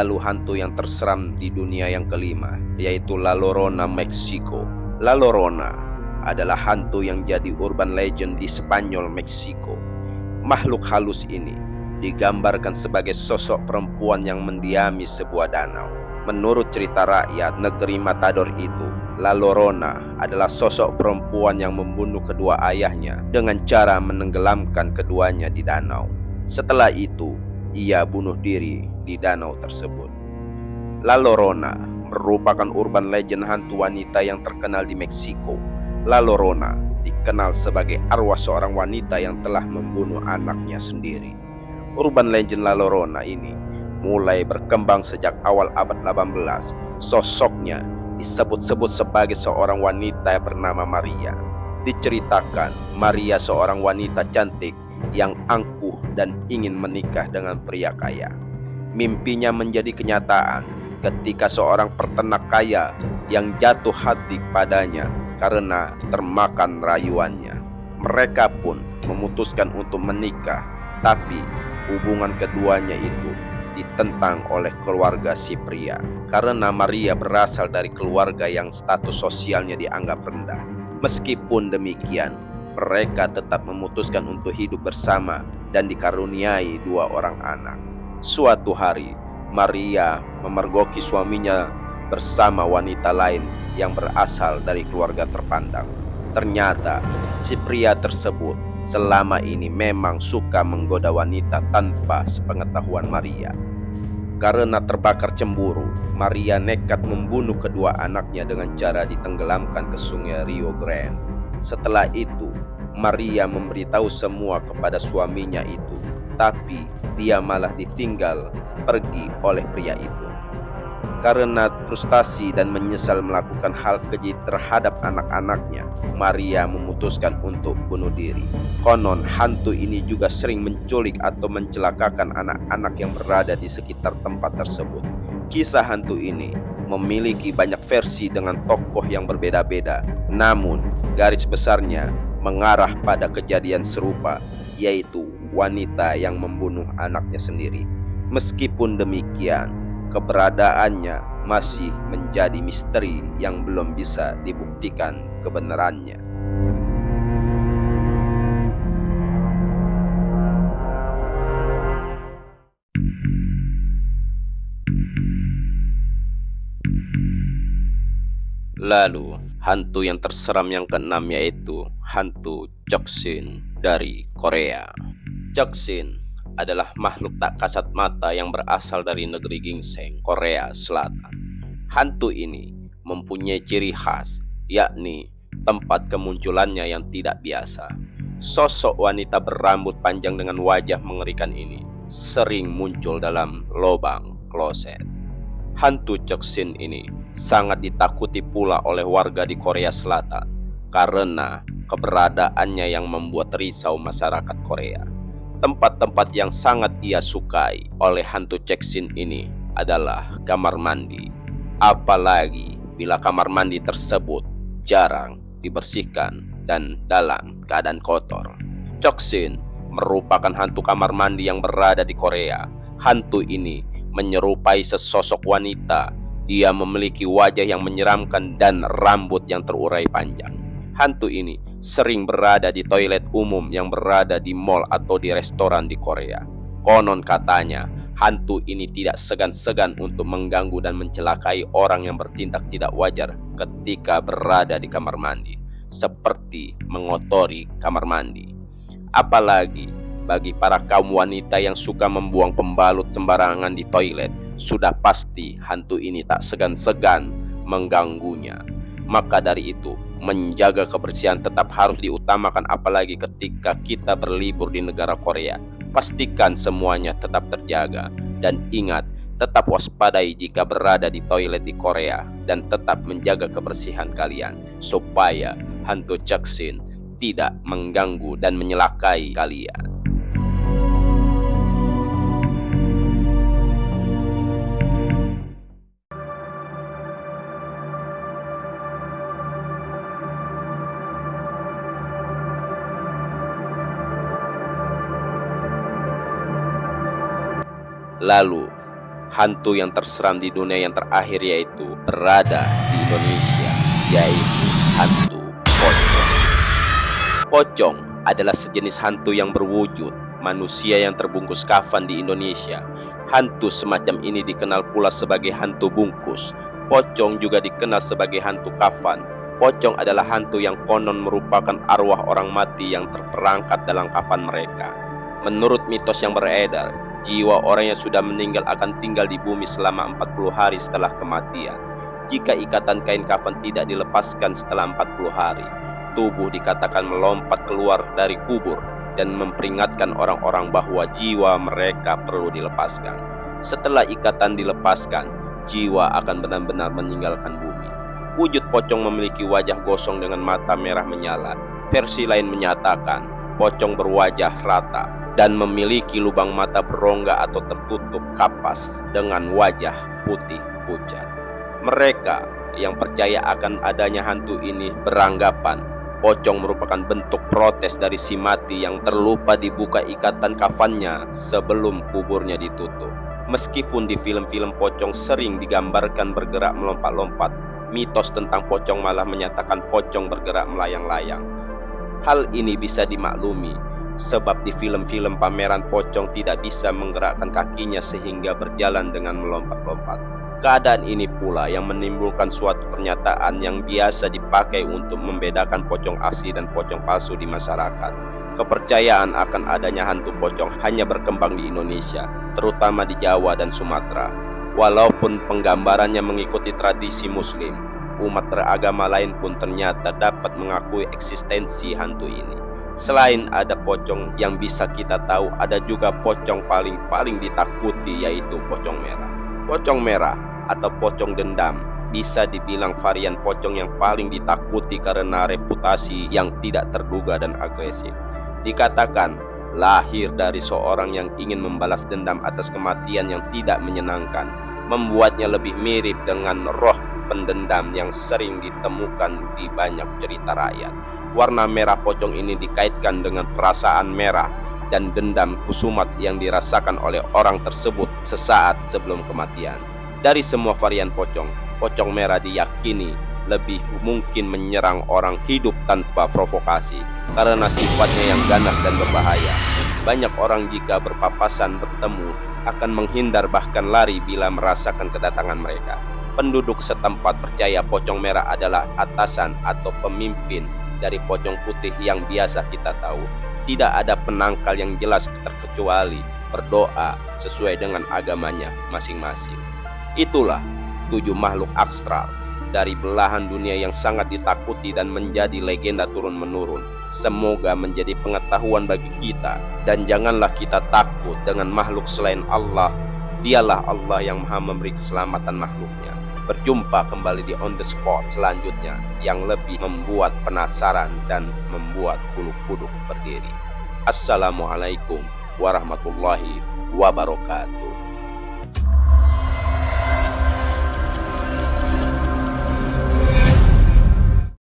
Lalu hantu yang terseram di dunia yang kelima, yaitu La Llorona, Meksiko. La Llorona adalah hantu yang jadi urban legend di Spanyol, Meksiko. Makhluk halus ini digambarkan sebagai sosok perempuan yang mendiami sebuah danau. Menurut cerita rakyat negeri Matador itu, La Llorona adalah sosok perempuan yang membunuh kedua ayahnya dengan cara menenggelamkan keduanya di danau. Setelah itu, ia bunuh diri di danau tersebut. La Llorona merupakan urban legend hantu wanita yang terkenal di Meksiko. La Llorona dikenal sebagai arwah seorang wanita yang telah membunuh anaknya sendiri. Urban legend La Llorona ini mulai berkembang sejak awal abad 18. Sosoknya disebut-sebut sebagai seorang wanita bernama Maria. Diceritakan Maria seorang wanita cantik yang angkuh dan ingin menikah dengan pria kaya. Mimpinya menjadi kenyataan ketika seorang peternak kaya yang jatuh hati padanya karena termakan rayuannya. Mereka pun memutuskan untuk menikah, tapi hubungan keduanya itu ditentang oleh keluarga si pria karena Maria berasal dari keluarga yang status sosialnya dianggap rendah. Meskipun demikian, mereka tetap memutuskan untuk hidup bersama dan dikaruniai 2 orang anak. Suatu hari, Maria memergoki suaminya bersama wanita lain yang berasal dari keluarga terpandang. Ternyata si pria tersebut selama ini memang suka menggoda wanita tanpa sepengetahuan Maria. Karena terbakar cemburu, Maria nekat membunuh kedua anaknya dengan cara ditenggelamkan ke sungai Rio Grande. Setelah itu, Maria memberitahu semua kepada suaminya itu, tapi dia malah ditinggal pergi oleh pria itu. Karena frustasi dan menyesal melakukan hal keji terhadap anak-anaknya, Maria memutuskan untuk bunuh diri. Konon hantu ini juga sering menculik atau mencelakakan anak-anak yang berada di sekitar tempat tersebut. Kisah hantu ini memiliki banyak versi dengan tokoh yang berbeda-beda, namun garis besarnya mengarah pada kejadian serupa, yaitu wanita yang membunuh anaknya sendiri. Meskipun demikian, keberadaannya masih menjadi misteri yang belum bisa dibuktikan kebenarannya. Lalu, hantu yang terseram yang keenam yaitu hantu Choksin dari Korea. Choksin adalah makhluk tak kasat mata yang berasal dari negeri Ginseng, Korea Selatan. Hantu ini mempunyai ciri khas, yakni tempat kemunculannya yang tidak biasa. Sosok wanita berambut panjang dengan wajah mengerikan ini sering muncul dalam lubang kloset. Hantu Choksin ini sangat ditakuti pula oleh warga di Korea Selatan karena keberadaannya yang membuat risau masyarakat Korea. Tempat-tempat yang sangat ia sukai oleh hantu Choksin ini adalah kamar mandi. Apalagi bila kamar mandi tersebut jarang dibersihkan dan dalam keadaan kotor. Choksin merupakan hantu kamar mandi yang berada di Korea. Hantu ini menyerupai sesosok wanita. Dia memiliki wajah yang menyeramkan dan rambut yang terurai panjang. Hantu ini sering berada di toilet umum yang berada di mall atau di restoran di Korea. Konon katanya, hantu ini tidak segan-segan untuk mengganggu dan mencelakai orang yang bertindak tidak wajar ketika berada di kamar mandi, seperti mengotori kamar mandi. Apalagi bagi para kaum wanita yang suka membuang pembalut sembarangan di toilet, sudah pasti hantu ini tak segan-segan mengganggunya. Maka dari itu, menjaga kebersihan tetap harus diutamakan, apalagi ketika kita berlibur di negara Korea. Pastikan semuanya tetap terjaga. Dan ingat, tetap waspadai jika berada di toilet di Korea. Dan tetap menjaga kebersihan kalian, supaya hantu Choksin tidak mengganggu dan menyelakai kalian. Lalu, Hantu yang terseram di dunia yang terakhir yaitu berada di Indonesia, yaitu hantu pocong. Pocong adalah sejenis hantu yang berwujud manusia yang terbungkus kafan di Indonesia. Hantu semacam ini dikenal pula sebagai hantu bungkus. Pocong juga dikenal sebagai hantu kafan. Pocong adalah hantu yang konon merupakan arwah orang mati yang terperangkap dalam kafan mereka. Menurut mitos yang beredar, jiwa orang yang sudah meninggal akan tinggal di bumi selama 40 hari setelah kematian. Jika ikatan kain kafan tidak dilepaskan setelah 40 hari, tubuh dikatakan melompat keluar dari kubur dan memperingatkan orang-orang bahwa jiwa mereka perlu dilepaskan. Setelah ikatan dilepaskan, jiwa akan benar-benar meninggalkan bumi. Wujud pocong memiliki wajah gosong dengan mata merah menyala. Versi lain menyatakan pocong berwajah rata dan memiliki lubang mata berongga atau tertutup kapas dengan wajah putih pucat. Mereka yang percaya akan adanya hantu ini beranggapan pocong merupakan bentuk protes dari si mati yang terlupa dibuka ikatan kafannya sebelum kuburnya ditutup. Meskipun di film-film pocong sering digambarkan bergerak melompat-lompat, mitos tentang pocong malah menyatakan pocong bergerak melayang-layang. Hal ini bisa dimaklumi sebab di film-film pameran pocong tidak bisa menggerakkan kakinya sehingga berjalan dengan melompat-lompat. Keadaan ini pula yang menimbulkan suatu pernyataan yang biasa dipakai untuk membedakan pocong asli dan pocong palsu di masyarakat. Kepercayaan akan adanya hantu pocong hanya berkembang di Indonesia, terutama di Jawa dan Sumatera. Walaupun penggambarannya mengikuti tradisi Muslim, umat beragama lain pun ternyata dapat mengakui eksistensi hantu ini. Selain ada pocong yang bisa kita tahu, ada juga pocong paling ditakuti, yaitu pocong merah. Pocong merah atau pocong dendam bisa dibilang varian pocong yang paling ditakuti karena reputasi yang tidak terduga dan agresif. Dikatakan lahir dari seorang yang ingin membalas dendam atas kematian yang tidak menyenangkan, membuatnya lebih mirip dengan roh pendendam yang sering ditemukan di banyak cerita rakyat. Warna merah pocong ini dikaitkan dengan perasaan merah dan dendam kusumat yang dirasakan oleh orang tersebut sesaat sebelum kematian. Dari semua varian pocong, pocong merah diyakini lebih mungkin menyerang orang hidup tanpa provokasi karena sifatnya yang ganas dan berbahaya. Banyak orang jika berpapasan bertemu akan menghindar bahkan lari bila merasakan kedatangan mereka. Penduduk setempat percaya pocong merah adalah atasan atau pemimpin dari pocong putih yang biasa kita tahu. Tidak ada penangkal yang jelas terkecuali berdoa sesuai dengan agamanya masing-masing. Itulah 7 makhluk astral dari belahan dunia yang sangat ditakuti dan menjadi legenda turun-menurun. Semoga menjadi pengetahuan bagi kita, dan janganlah kita takut dengan makhluk selain Allah. Dialah Allah yang Maha memberi keselamatan makhluknya. Berjumpa kembali di On The Spot selanjutnya yang lebih membuat penasaran dan membuat bulu kuduk berdiri. Assalamualaikum warahmatullahi wabarakatuh.